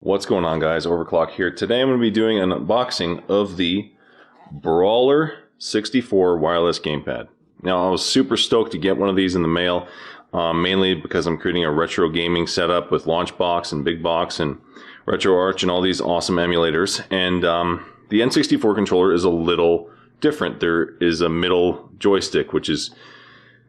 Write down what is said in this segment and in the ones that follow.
What's going on, guys? Overclock here. Today I'm going to be doing an unboxing of the Brawler64 wireless gamepad. Now, I was super stoked to get one of these in the mail, mainly because I'm creating a retro gaming setup with Launchbox and Big Box and RetroArch and all these awesome emulators. And the N64 controller is a little different. There is a middle joystick, which is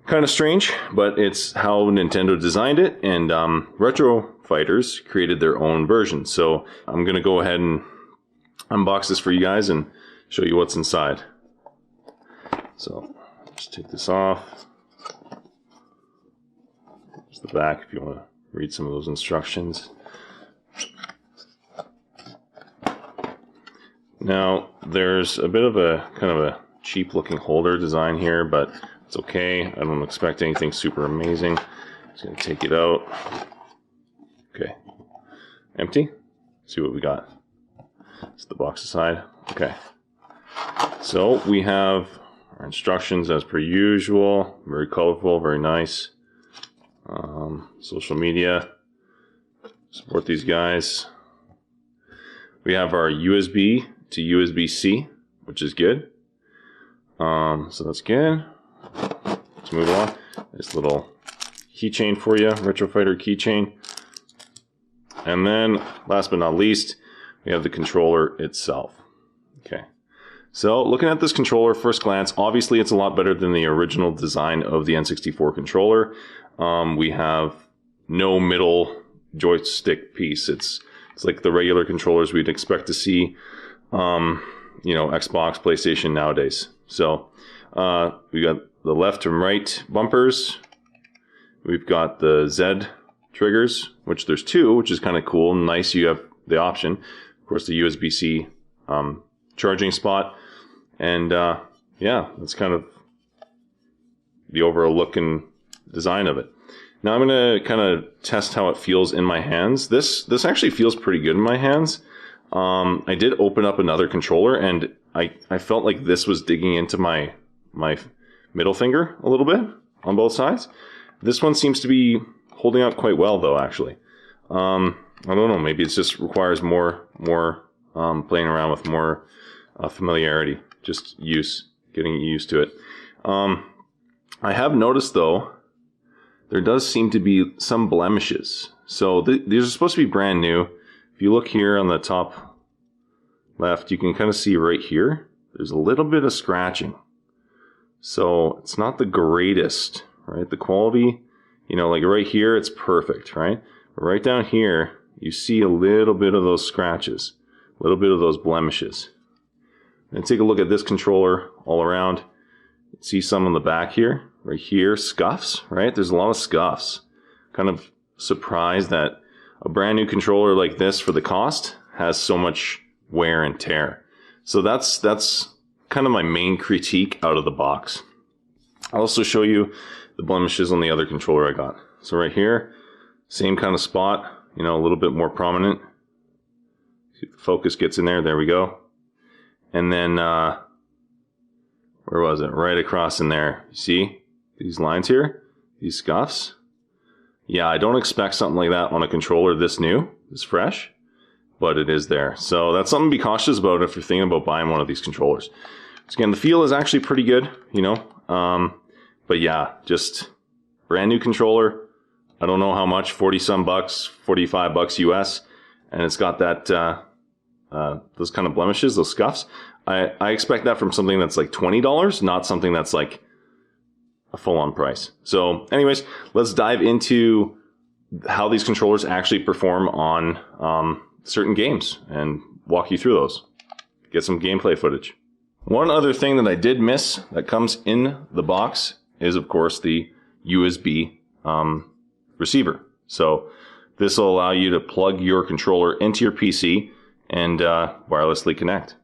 kind of strange, but it's how Nintendo designed it, and Retro Fighters created their own version. So I'm going to go ahead and unbox this for you guys and show you what's inside. So just take this off. There's the back if you want to read some of those instructions. Now there's a bit of a kind of a cheap looking holder design here, but it's okay. I don't expect anything super amazing. Just gonna take it out. Okay, empty. Let's see what we got. It's the box aside. Okay, so we have our instructions as per usual. Very colorful, very nice. Social media. Support these guys. We have our USB to USB-C, which is good. So that's good. Let's move on. This little keychain for you, Retro Fighter keychain. And then, last but not least, we have the controller itself. Okay. So, looking at this controller, first glance, obviously it's a lot better than the original design of the N64 controller. We have no middle joystick piece. It's like the regular controllers we'd expect to see, you know, Xbox, PlayStation nowadays. So, we got the left and right bumpers. We've got the Z triggers, which there's two, which is kind of cool. Nice, you have the option. Of course, the USB-C charging spot. And yeah, that's kind of the overall look and design of it. Now I'm going to kind of test how it feels in my hands. This actually feels pretty good in my hands. I did open up another controller, and I felt like this was digging into my middle finger a little bit on both sides. This one seems to be holding up quite well, though, actually. I don't know, maybe it just requires more playing around with more familiarity, just getting used to it. I have noticed, though, there does seem to be some blemishes. So these are supposed to be brand new. If you look here on the top left, you can kind of see right here, there's a little bit of scratching. So it's not the greatest, right? The quality, you know, like right here, it's perfect, right? But right down here, you see a little bit of those scratches, a little bit of those blemishes. And take a look at this controller all around. You see some on the back here, right here, scuffs, right? There's a lot of scuffs. Kind of surprised that a brand new controller like this for the cost has so much wear and tear. So that's kind of my main critique out of the box. I'll also show you the blemishes on the other controller I got. So right here, same kind of spot, you know, a little bit more prominent. See if the focus gets in there, there we go. And then, where was it? Right across in there. You see these lines here? These scuffs? Yeah, I don't expect something like that on a controller this new, this fresh, but it is there. So that's something to be cautious about if you're thinking about buying one of these controllers. So again, the feel is actually pretty good, you know, but yeah, just brand new controller. I don't know how much, 40 some bucks, 45 bucks US, and it's got that, those kind of blemishes, those scuffs. I expect that from something that's like $20, not something that's like a full-on price. So anyways, let's dive into how these controllers actually perform on certain games and walk you through those. Get some gameplay footage. One other thing that I did miss that comes in the box is, of course, the USB receiver. So this will allow you to plug your controller into your PC and wirelessly connect.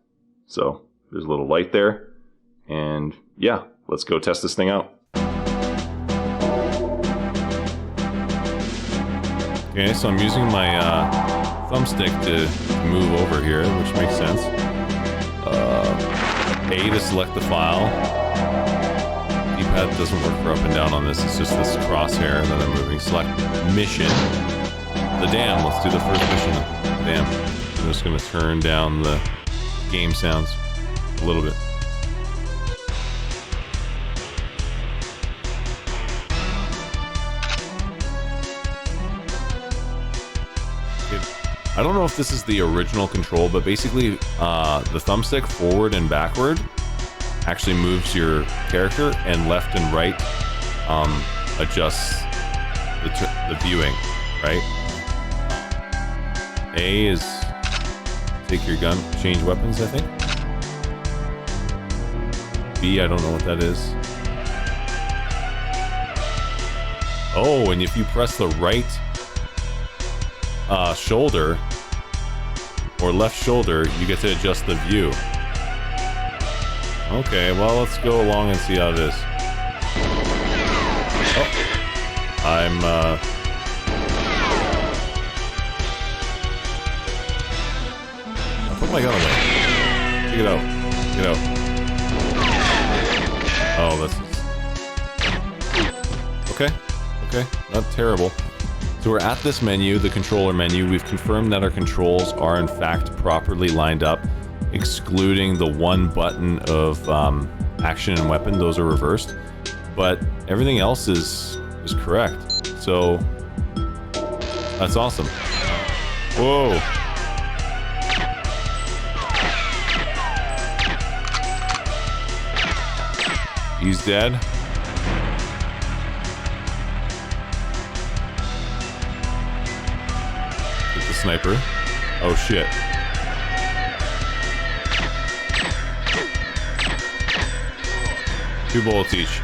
So there's a little light there, and yeah, let's go test this thing out. Okay, so I'm using my thumbstick to move over here, which makes sense. A to select the file. D-pad doesn't work for up and down on this, it's just this crosshair that I'm moving. Select mission. The dam, let's do the first mission. Damn. I'm just gonna turn down the game sounds a little bit. I don't know if this is the original control, but basically the thumbstick forward and backward actually moves your character, and left and right adjusts the viewing, right? A is take your gun, change weapons, I think. B, I don't know what that is. Oh, and if you press the right shoulder or left shoulder, you get to adjust the view. Okay, well, let's go along and see how it is. Oh, I'm put my gun away. Take it out. Get out. Oh, this is... Okay. Okay. Not terrible. So we're at this menu, the controller menu. We've confirmed that our controls are in fact properly lined up, excluding the one button of action and weapon. Those are reversed. But everything else is correct. So that's awesome. Whoa. He's dead. Get the sniper. Oh shit. Two bullets each.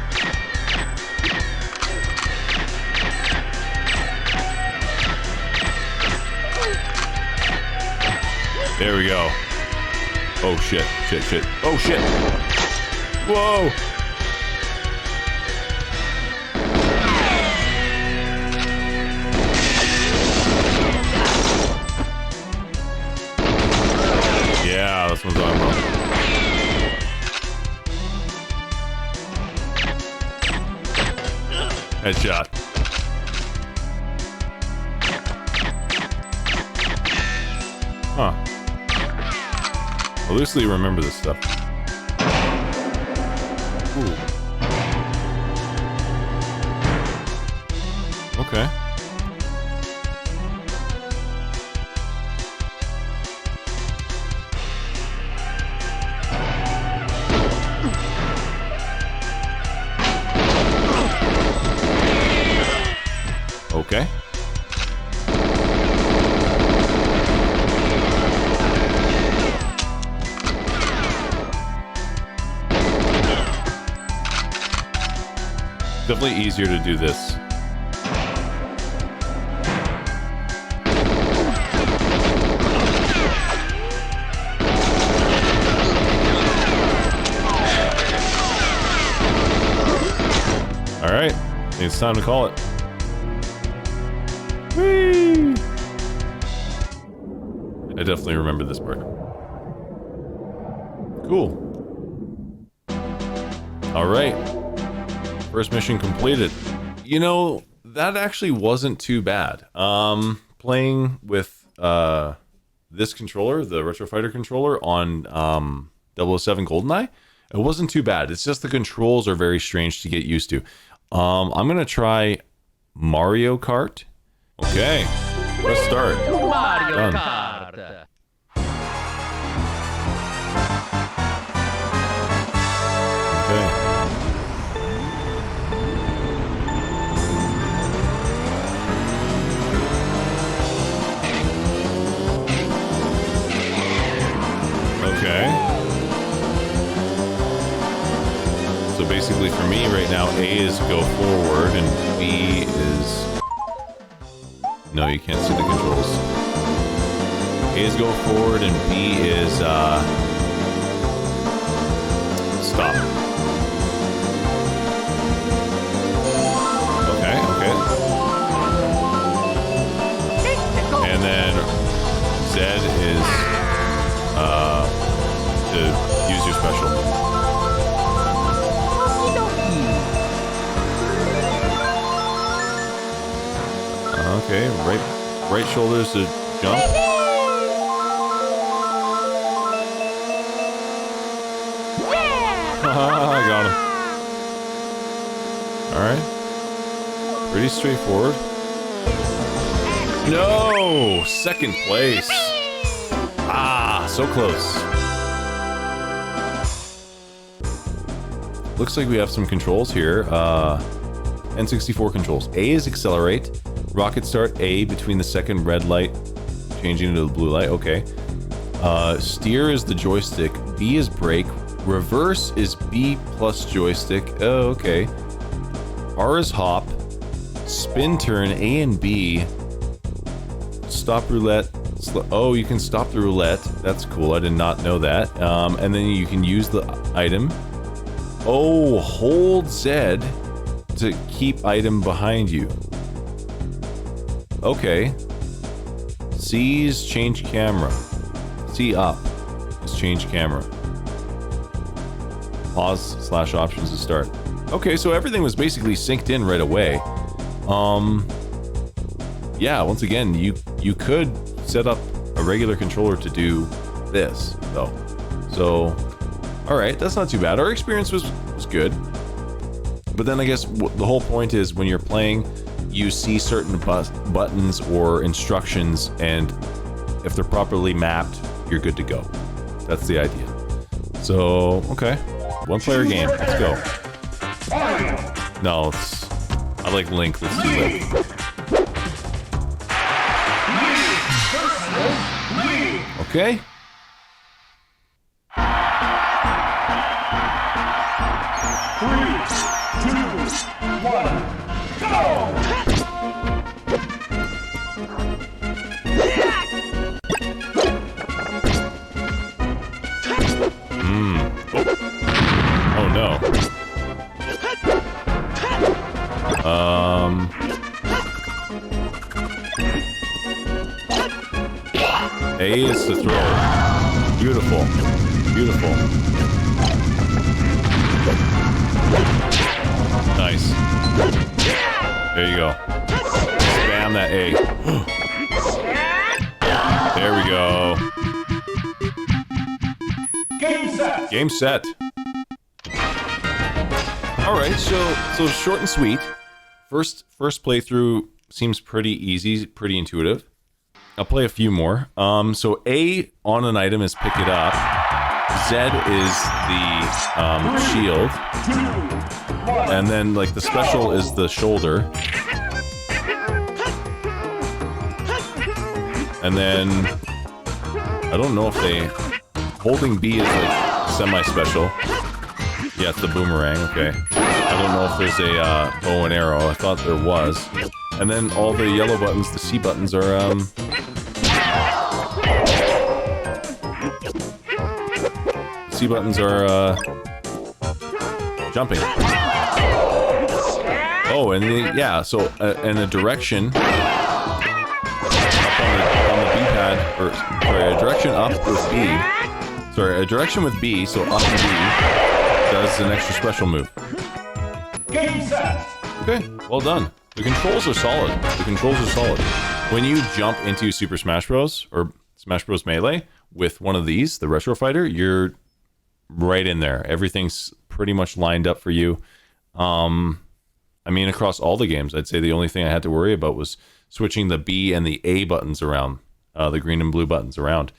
There we go. Oh shit, shit, shit. Oh shit. Whoa. Yeah, this one's on wrong. Headshot. Huh. I loosely remember this stuff. Ooh. Okay. Okay. Definitely easier to do this. All right, it's time to call it. Whee! I definitely remember this part. Cool. All right. First mission completed. You know, that actually wasn't too bad. Playing with this controller, the Retro Fighter controller on 007 GoldenEye, it wasn't too bad. It's just the controls are very strange to get used to. I'm gonna try Mario Kart. Okay, let's start. Mario Done. Kart. Okay. Okay. So basically for me right now, A is go forward and B is... No, you can't see the controls. A is go forward and B is stop. Okay, okay. And then Z is to use your special. Okay, right shoulders to jump. Pretty straightforward. No! Second place. Ah, so close. Looks like we have some controls here. N64 controls. A is accelerate. Rocket start A between the second red light, changing into the blue light. Okay. Steer is the joystick. B is brake. Reverse is B plus joystick. Oh, okay. R is hop. Spin turn A and B. Stop roulette. Oh, you can stop the roulette. That's cool. I did not know that. And then you can use the item. Oh, hold Z to keep item behind you. Okay. C is change camera. C up is change camera. Pause / options to start. Okay, so everything was basically synced in right away. Yeah, once again, you could set up a regular controller to do this, though. So, alright, that's not too bad. Our experience was good. But then I guess the whole point is when you're playing, you see certain buttons or instructions, and if they're properly mapped, you're good to go. That's the idea. So, okay. One player game. Let's go. No, I like Link. Let's do Link. Okay. Oh no. A is to throw. Beautiful. Beautiful. Nice. There you go. Spam that A. There we go. Game set. Game set. All right, so short and sweet. First playthrough seems pretty easy, pretty intuitive. I'll play a few more. So A on an item is pick it up. Z is the shield, and then like the special is the shoulder, and then I don't know if they holding B is like semi-special. Yeah, it's the boomerang. Okay. I don't know if there's a bow and arrow. I thought there was. And then all the yellow buttons, the C buttons, are C buttons are jumping. Oh, and yeah. So and a direction up on the D-pad, or sorry, a direction up with B. Sorry, a direction with B. So up and B does an extra special move. Game set. Okay, well done. The controls are solid. The controls are solid. When you jump into Super Smash Bros. Or Smash Bros. Melee with one of these, the Retro Fighter, you're right in there. Everything's pretty much lined up for you. I mean, across all the games, I'd say the only thing I had to worry about was switching the B and the A buttons around, the green and blue buttons around,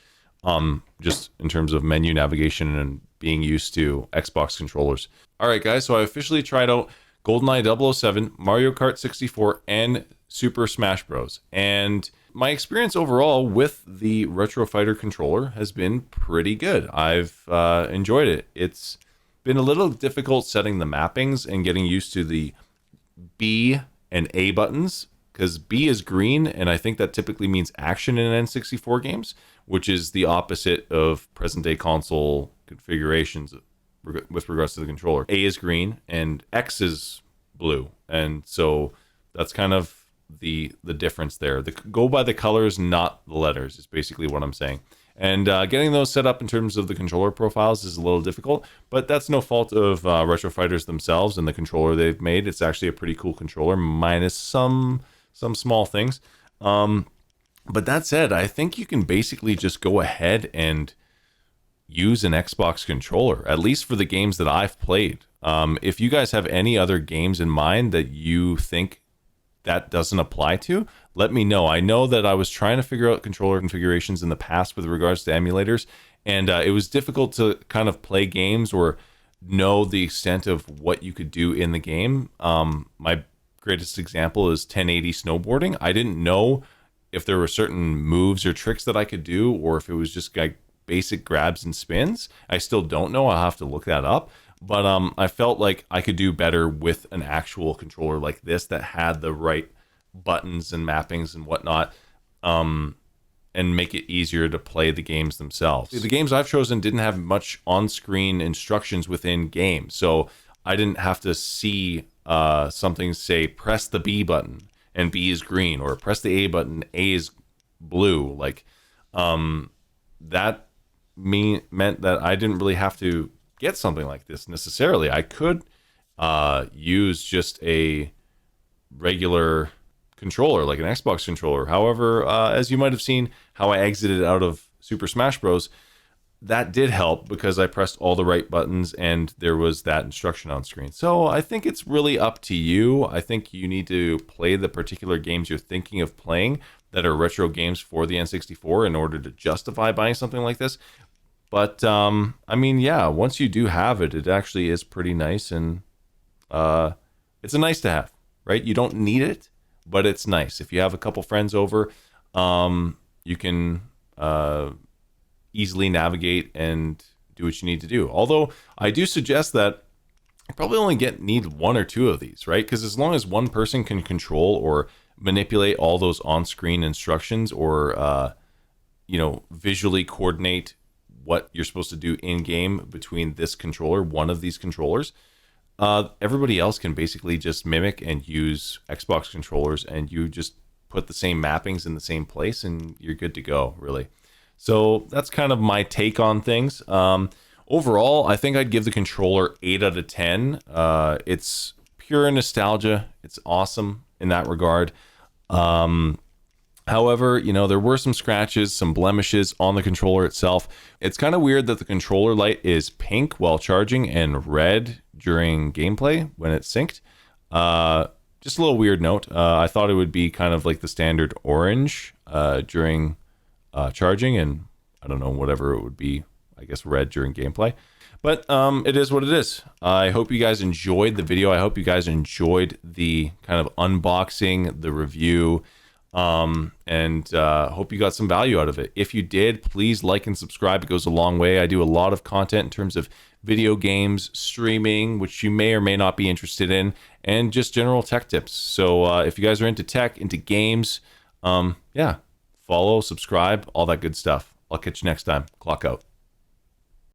just in terms of menu navigation and being used to Xbox controllers. All right, guys, so I officially tried out GoldenEye 007, Mario Kart 64, and Super Smash Bros. And my experience overall with the Retro Fighter controller has been pretty good. I've enjoyed it. It's been a little difficult setting the mappings and getting used to the B and A buttons, because B is green, and I think that typically means action in N64 games, which is the opposite of present-day console configurations with regards to the controller. A is green, and X is blue, and so that's kind of the difference there. Go by the colors, not the letters, is basically what I'm saying. And getting those set up in terms of the controller profiles is a little difficult, but that's no fault of Retro Fighters themselves and the controller they've made. It's actually a pretty cool controller, minus some small things. But that said, I think you can basically just go ahead and use an Xbox controller, at least for the games that I've played. If you guys have any other games in mind that you think that doesn't apply to, let me know. I know that I was trying to figure out controller configurations in the past with regards to emulators, and it was difficult to kind of play games or know the extent of what you could do in the game. My greatest example is 1080 snowboarding. I didn't know if there were certain moves or tricks that I could do, or if it was just like basic grabs and spins. I still don't know. I'll have to look that up. But I felt like I could do better with an actual controller like this that had the right buttons and mappings and whatnot, and make it easier to play the games themselves. The games I've chosen didn't have much on-screen instructions within game, so I didn't have to see something say press the B button and B is green, or press the A button, A is blue. Like that meant that I didn't really have to get something like this necessarily. I could use just a regular controller, like an Xbox controller. However, as you might have seen how I exited out of Super Smash Bros., that did help because I pressed all the right buttons and there was that instruction on screen. So I think it's really up to you. I think you need to play the particular games you're thinking of playing that are retro games for the N64 in order to justify buying something like this. But I mean, yeah, once you do have it, it actually is pretty nice, and it's a nice to have, right? You don't need it, but it's nice. If you have a couple friends over, you can easily navigate and do what you need to do. Although I do suggest that you probably only need one or two of these, right? Because as long as one person can control or manipulate all those on-screen instructions, or visually coordinate what you're supposed to do in game between this controller, one of these controllers, everybody else can basically just mimic and use Xbox controllers, and you just put the same mappings in the same place and you're good to go, really. So that's kind of my take on things. Overall, I think I'd give the controller 8 out of 10. It's pure nostalgia. It's awesome in that regard. However, there were some scratches, some blemishes on the controller itself. It's kind of weird that the controller light is pink while charging and red during gameplay when it's synced. Just a little weird note. I thought it would be kind of like the standard orange during charging, and I don't know, whatever it would be, I guess red during gameplay. But it is what it is. I hope you guys enjoyed the video. I hope you guys enjoyed the kind of unboxing, the review, and hope you got some value out of it. If you did, please like and subscribe. It goes a long way. I do a lot of content in terms of video games, streaming, which you may or may not be interested in, and just general tech tips. So if you guys are into tech, into games, yeah, follow, subscribe, all that good stuff. I'll catch you next time. Clock out.